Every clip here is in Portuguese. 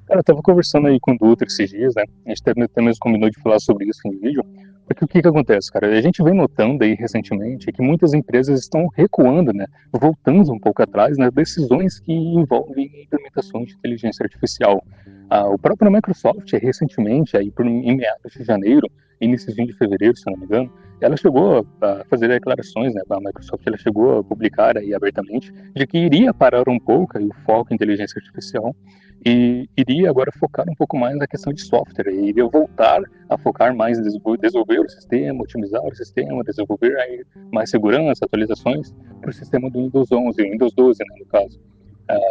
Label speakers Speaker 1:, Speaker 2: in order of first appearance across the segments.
Speaker 1: Cara, eu tava conversando aí com o Dutra esses dias, né? A gente até mesmo combinou de falar sobre isso em vídeo. Porque o que que acontece, cara? A gente vem notando aí recentemente que muitas empresas estão recuando, né? Voltando um pouco atrás nas decisões que envolvem implementações de inteligência artificial. O próprio Microsoft, recentemente, em meados de janeiro, iníciozinho de fevereiro, se não me engano, ela chegou a fazer declarações, né? A Microsoft ela chegou a publicar aí abertamente de que iria parar um pouco aí, o foco em inteligência artificial e iria agora focar um pouco mais na questão de software, e iria voltar a focar mais em desenvolver o sistema, otimizar o sistema, desenvolver aí mais segurança, atualizações para o sistema do Windows 11, Windows 12, né, no caso,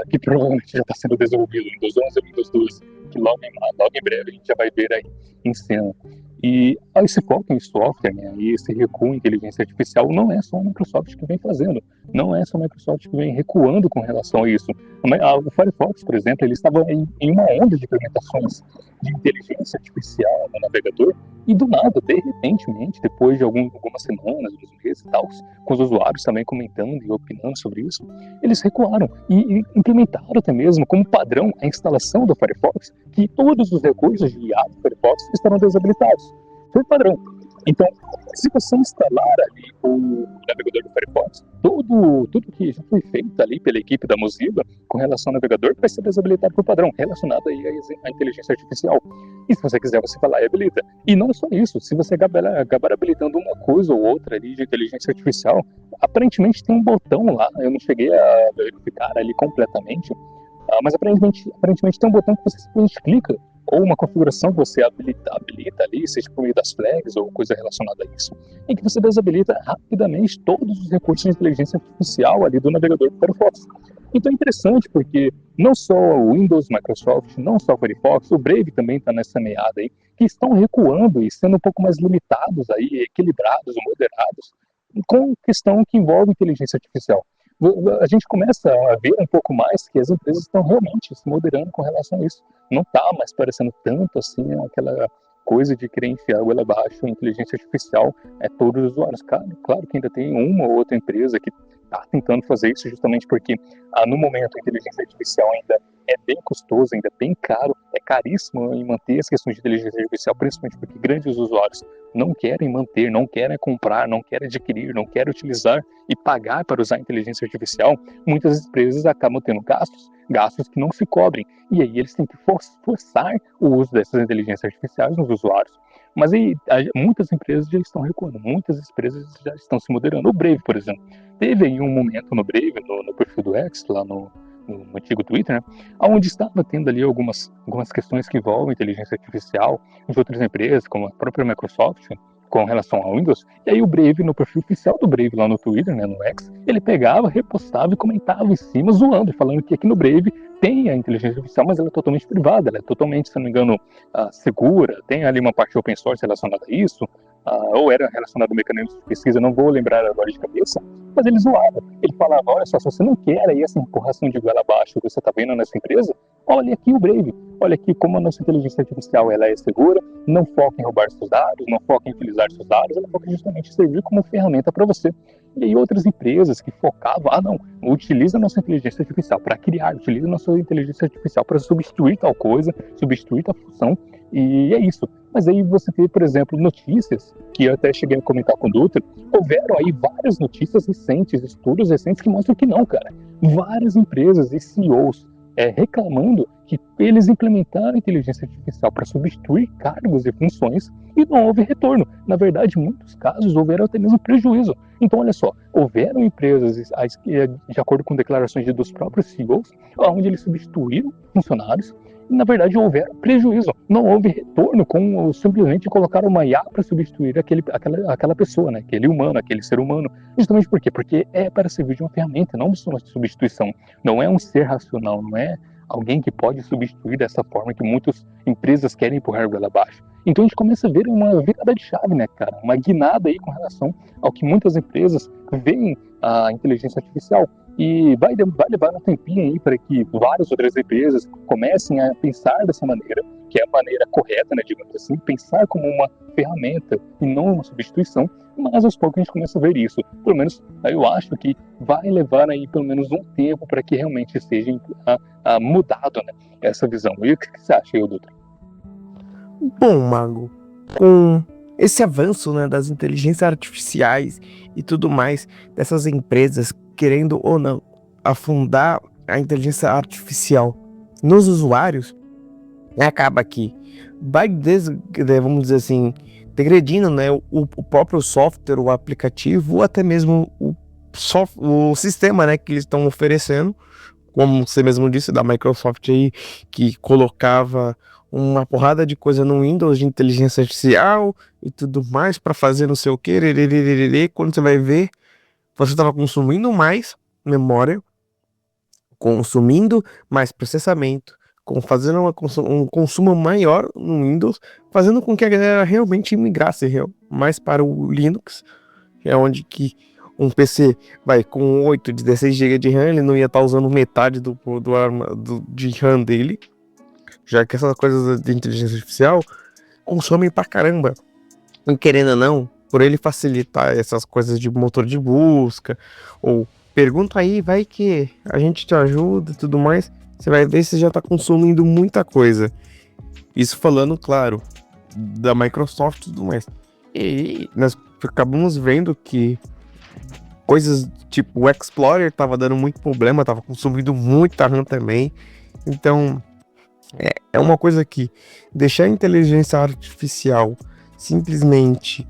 Speaker 1: que provavelmente já está sendo desenvolvido, Windows 11 e Windows 12, que logo em breve a gente já vai ver aí em cena. E esse foco em software, né, e esse recuo em inteligência artificial não é só a Microsoft que vem fazendo, não é só a Microsoft que vem recuando com relação a isso. O Firefox, por exemplo, ele estava em uma onda de implementações de inteligência artificial no navegador, e do nada, de repentemente, depois de algumas semanas, alguns meses e tal, com os usuários também comentando e opinando sobre isso, eles recuaram e implementaram até mesmo como padrão a instalação do Firefox, que todos os recursos de IA do Firefox estarão desabilitados. Foi padrão. Então, se você instalar ali o navegador do Firefox, tudo que já foi feito ali pela equipe da Mozilla com relação ao navegador vai ser desabilitado por padrão, relacionado aí à inteligência artificial. E se você quiser, você vai lá e habilita. E não só isso, se você acabar habilitando uma coisa ou outra ali de inteligência artificial, aparentemente tem um botão lá, eu não cheguei a verificar ali completamente, mas aparentemente tem um botão que você simplesmente clica, ou uma configuração que você habilita ali, seja por meio das flags ou coisa relacionada a isso, em que você desabilita rapidamente todos os recursos de inteligência artificial ali do navegador do Firefox. Então é interessante porque não só o Windows, Microsoft, não só o Firefox, o Brave também está nessa meada aí, que estão recuando e sendo um pouco mais limitados aí, equilibrados, moderados, com questão que envolve inteligência artificial. A gente começa a ver um pouco mais que as empresas estão realmente se moderando com relação a isso. Não está mais parecendo tanto assim aquela coisa de querer enfiar a goela abaixo a inteligência artificial todos os usuários. Claro que ainda tem uma ou outra empresa que está tentando fazer isso justamente porque no momento a inteligência artificial ainda é bem custoso, ainda é bem caro, é caríssimo em manter as questões de inteligência artificial, principalmente porque grandes usuários não querem manter, não querem comprar, não querem adquirir, não querem utilizar e pagar para usar a inteligência artificial. Muitas empresas acabam tendo gastos que não se cobrem, e aí eles têm que forçar o uso dessas inteligências artificiais nos usuários. Mas aí muitas empresas já estão recuando, muitas empresas já estão se moderando. O Brave, por exemplo, teve aí um momento no Brave, no perfil do X, lá no antigo Twitter, né, onde estava tendo ali algumas questões que envolvem inteligência artificial de outras empresas, como a própria Microsoft, com relação ao Windows, e aí o Brave, no perfil oficial do Brave lá no Twitter, né, no X, ele pegava, repostava e comentava em cima, zoando, falando que aqui no Brave tem a inteligência artificial, mas ela é totalmente privada, ela é totalmente, se não me engano, segura, tem ali uma parte open source relacionada a isso, ou era relacionado ao mecanismo de pesquisa, não vou lembrar agora de cabeça, mas ele zoava. Ele falava, olha só, se você não quer aí essa empurração de goela abaixo que você está vendo nessa empresa, olha aqui o Brave, olha aqui como a nossa inteligência artificial ela é segura, não foca em roubar seus dados, não foca em utilizar seus dados, ela foca justamente em servir como ferramenta para você. E aí outras empresas que focavam, não, utiliza a nossa inteligência artificial para criar, utiliza a nossa inteligência artificial para substituir tal coisa, substituir tal função, e é isso. Mas aí você tem, por exemplo, notícias, que eu até cheguei a comentar com o Dutra, houveram aí várias notícias recentes, estudos recentes que mostram que não, cara. Várias empresas e CEOs reclamando que eles implementaram a inteligência artificial para substituir cargos e funções e não houve retorno. Na verdade, em muitos casos, houveram até mesmo prejuízo. Então, olha só, houveram empresas, de acordo com declarações dos próprios CEOs, onde eles substituíram funcionários e, na verdade, houveram prejuízo. Não houve retorno com simplesmente colocar uma IA para substituir aquela pessoa, né? Aquele humano, aquele ser humano. Justamente por quê? Porque é para servir de uma ferramenta, não de uma substituição. Não é um ser racional, não é alguém que pode substituir dessa forma que muitas empresas querem empurrar goela abaixo. Então a gente começa a ver uma virada de chave, né, cara? Uma guinada aí com relação ao que muitas empresas veem a inteligência artificial. E vai levar um tempinho aí para que várias outras empresas comecem a pensar dessa maneira, que é a maneira correta, né, digamos assim, pensar como uma ferramenta e não uma substituição, mas aos poucos a gente começa a ver isso. Pelo menos eu acho que vai levar aí pelo menos um tempo para que realmente seja mudado, né, essa visão. E o que você acha, Doutor?
Speaker 2: Bom, Mago, com esse avanço, né, das inteligências artificiais e tudo mais, dessas empresas querendo ou não afundar a inteligência artificial nos usuários, acaba que vai, vamos dizer assim, degredindo, né, o próprio software, o aplicativo, ou até mesmo o sistema, né, que eles estão oferecendo, como você mesmo disse, da Microsoft aí, que colocava uma porrada de coisa no Windows de inteligência artificial e tudo mais para fazer não sei o que, quando você vai ver, você estava consumindo mais memória, consumindo mais processamento, fazendo um consumo maior no Windows, fazendo com que a galera realmente migrasse mais para o Linux, que é onde que um PC com 8 de 16 GB de RAM, ele não ia estar usando metade de RAM dele, já que essas coisas de inteligência artificial consomem pra caramba. E querendo ou não, por ele facilitar essas coisas de motor de busca, ou pergunta aí, vai que a gente te ajuda e tudo mais, você vai ver se já tá consumindo muita coisa. Isso falando, claro, da Microsoft e tudo mais. E nós acabamos vendo que coisas tipo o Explorer tava dando muito problema, tava consumindo muita RAM também. Então, é uma coisa que deixar a inteligência artificial simplesmente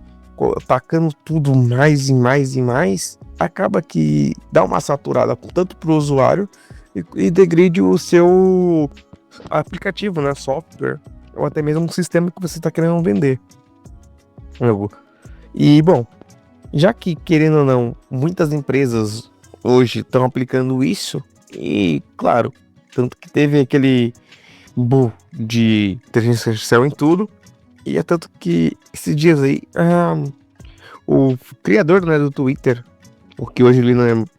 Speaker 2: tacando tudo mais e mais e mais, acaba que dá uma saturada tanto para o usuário e degrade o seu aplicativo, né, software, ou até mesmo um sistema que você está querendo vender. E, bom, já que, querendo ou não, muitas empresas hoje estão aplicando isso, e, claro, tanto que teve aquele boom de inteligência artificial em tudo, e é tanto que esses dias aí, o criador, né, do Twitter, porque hoje ele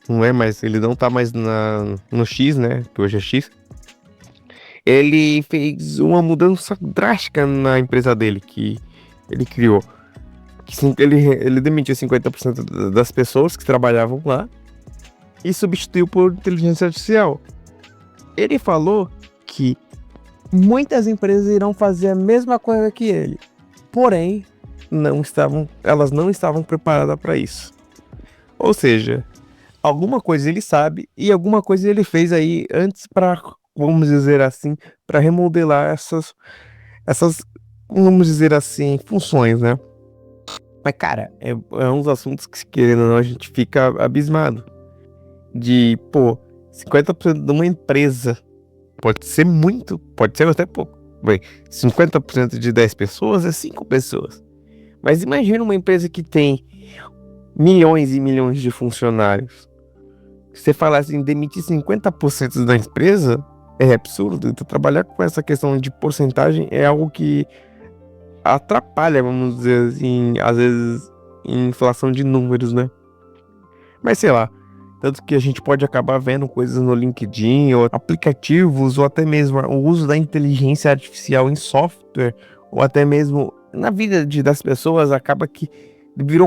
Speaker 2: não é mais, ele não tá mais no X, né, que hoje é X, ele fez uma mudança drástica na empresa dele, que ele criou. Ele demitiu 50% das pessoas que trabalhavam lá e substituiu por inteligência artificial. Ele falou que muitas empresas irão fazer a mesma coisa que ele, porém elas não estavam preparadas para isso. Ou seja, alguma coisa ele sabe e alguma coisa ele fez aí antes para, vamos dizer assim, para remodelar essas, vamos dizer assim, funções, né? Mas, cara, é um dos assuntos que, querendo ou não, a gente fica abismado. De, 50% de uma empresa pode ser muito, pode ser até pouco. 50% de 10 pessoas é 5 pessoas. Mas imagina uma empresa que tem milhões e milhões de funcionários. Se você falar assim, demitir 50% da empresa é absurdo. Então, trabalhar com essa questão de porcentagem é algo que atrapalha, vamos dizer assim, às vezes, em inflação de números, né? Mas sei lá, tanto que a gente pode acabar vendo coisas no LinkedIn, ou aplicativos, ou até mesmo o uso da inteligência artificial em software, ou até mesmo na vida das pessoas, acaba que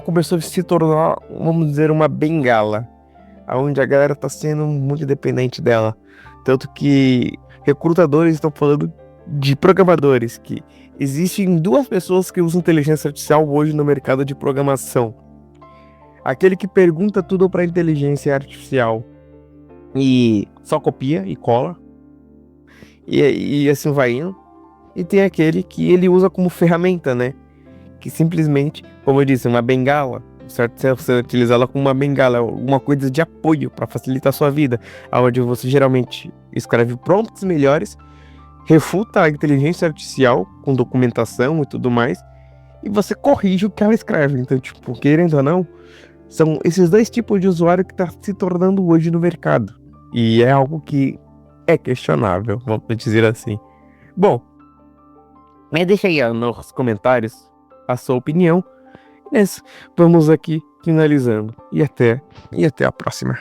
Speaker 2: começou a se tornar, vamos dizer, uma bengala, onde a galera tá sendo muito dependente dela. Tanto que recrutadores estão falando de programadores, que existem 2 pessoas que usam inteligência artificial hoje no mercado de programação. Aquele que pergunta tudo para inteligência artificial e só copia e cola, e assim vai indo. E tem aquele que ele usa como ferramenta, né? Que simplesmente, como eu disse, uma bengala, certo? Você utiliza ela como uma bengala, uma coisa de apoio para facilitar a sua vida, onde você geralmente escreve prompts melhores, refuta a inteligência artificial com documentação e tudo mais, e você corrige o que ela escreve. Então, tipo, querendo ou não, são esses 2 tipos de usuário que está se tornando hoje no mercado. E é algo que é questionável, vamos dizer assim. Bom, deixa aí nos comentários a sua opinião. Vamos aqui finalizando. E até a próxima.